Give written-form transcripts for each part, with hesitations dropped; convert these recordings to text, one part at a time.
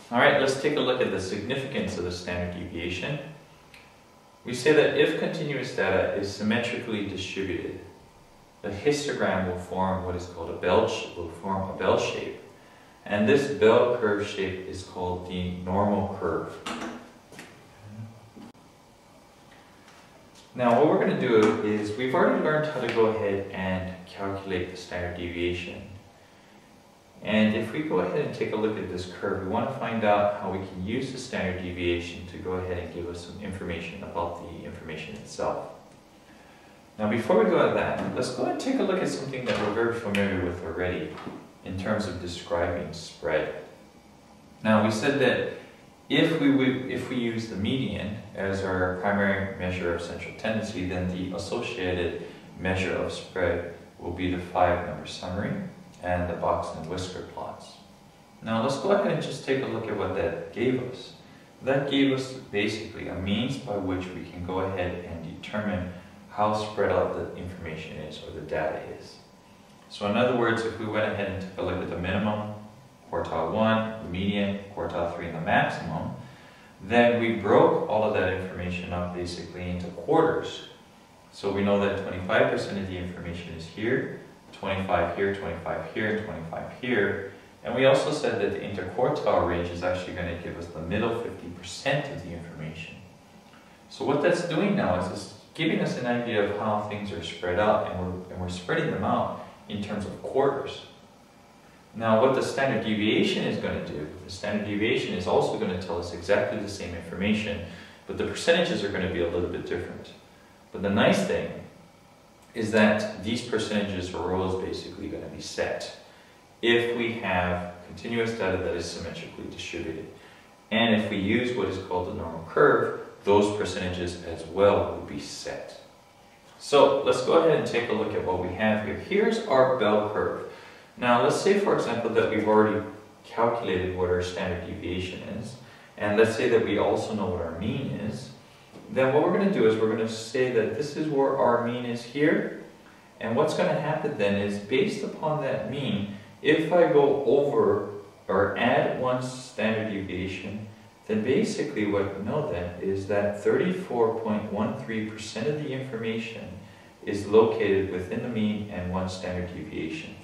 Alright, let's take a look at the significance of the standard deviation. We say that if continuous data is symmetrically distributed, the histogram will form what is called a bell shape. And this bell curve shape is called the normal curve. Now what we're going to do is, we've already learned how to go ahead and calculate the standard deviation. And if we go ahead and take a look at this curve, we want to find out how we can use the standard deviation to go ahead and give us some information about the information itself. Now before we go to that, let's go ahead and take a look at something that we're very familiar with already in terms of describing spread. Now we said that if we use the median as our primary measure of central tendency, then the associated measure of spread will be the 5-number summary and the box and whisker plots. Now let's go ahead and just take a look at what that gave us. That gave us basically a means by which we can go ahead and determine how spread out the information is, or the data is. So in other words, if we went ahead and took a look at the minimum, quartile 1, the median, quartile 3, and the maximum, then we broke all of that information up basically into quarters. So we know that 25% of the information is here, 25 here, 25 here, and 25 here. And we also said that the interquartile range is actually going to give us the middle 50% of the information. So what that's doing now is it's giving us an idea of how things are spread out, and we're spreading them out in terms of quarters. Now what the standard deviation is going to do, the standard deviation is also going to tell us exactly the same information, but the percentages are going to be a little bit different. But the nice thing is that these percentages are always basically going to be set if we have continuous data that is symmetrically distributed. And if we use what is called the normal curve, those percentages as well will be set. So let's go ahead and take a look at what we have here. Here's our bell curve. Now let's say, for example, that we've already calculated what our standard deviation is, and let's say that we also know what our mean is. Then what we're going to do is we're going to say that this is where our mean is here, and what's going to happen then is, based upon that mean, if I go over or add one standard deviation, then basically what we know then is that 34.13% of the information is located within the mean and one standard deviation.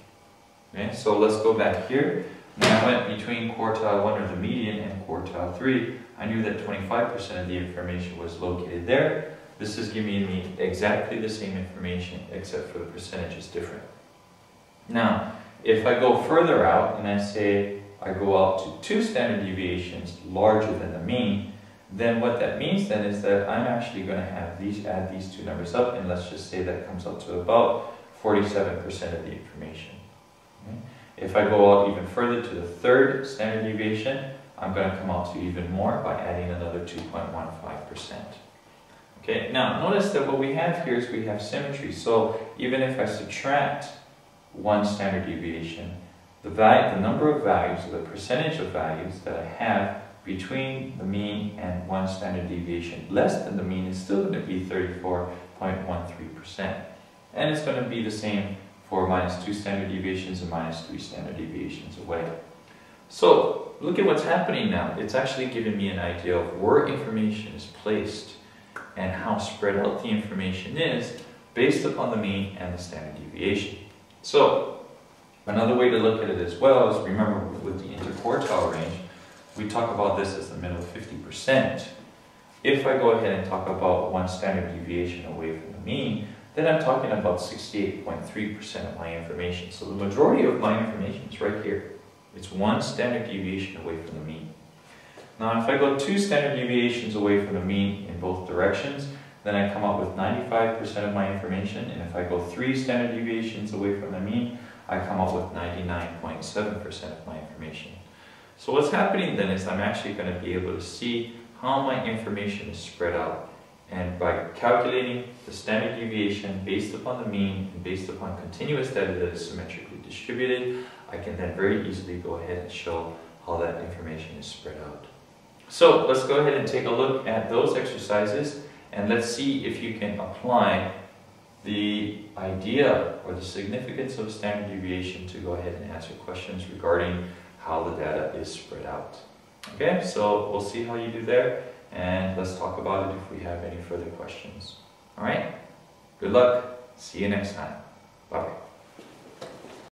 Okay, so let's go back here. Now I went between quartile 1, or the median, and quartile 3. I knew that 25% of the information was located there. This is giving me exactly the same information, except for the percentage is different. Now, if I go further out and I say I go out to 2 standard deviations larger than the mean, then what that means then is that I'm actually going to have add these 2 numbers up, and let's just say that comes up to about 47% of the information. Okay? If I go out even further to the 3rd standard deviation, I'm going to come out to even more by adding another 2.15%. Okay, now notice that what we have here is we have symmetry. So even if I subtract 1 standard deviation, the number of values, or the percentage of values that I have between the mean and 1 standard deviation less than the mean is still going to be 34.13%. And it's going to be the same for -2 standard deviations and -3 standard deviations away. So look at what's happening now. It's actually giving me an idea of where information is placed and how spread out the information is based upon the mean and the standard deviation. So another way to look at it as well is, remember with the interquartile range, we talk about this as the middle 50%. If I go ahead and talk about 1 standard deviation away from the mean, then I'm talking about 68.3% of my information. So the majority of my information is right here. It's 1 standard deviation away from the mean. Now if I go 2 standard deviations away from the mean in both directions, then I come up with 95% of my information, and if I go 3 standard deviations away from the mean, I come up with 99.7% of my information. So what's happening then is I'm actually going to be able to see how my information is spread out. And by calculating the standard deviation based upon the mean and based upon continuous data that is symmetrically distributed, I can then very easily go ahead and show how that information is spread out. So let's go ahead and take a look at those exercises, and let's see if you can apply the idea or the significance of standard deviation to go ahead and answer questions regarding how the data is spread out. Okay, so we'll see how you do there, and let's talk about it if we have any further questions. All right, good luck. See you next time.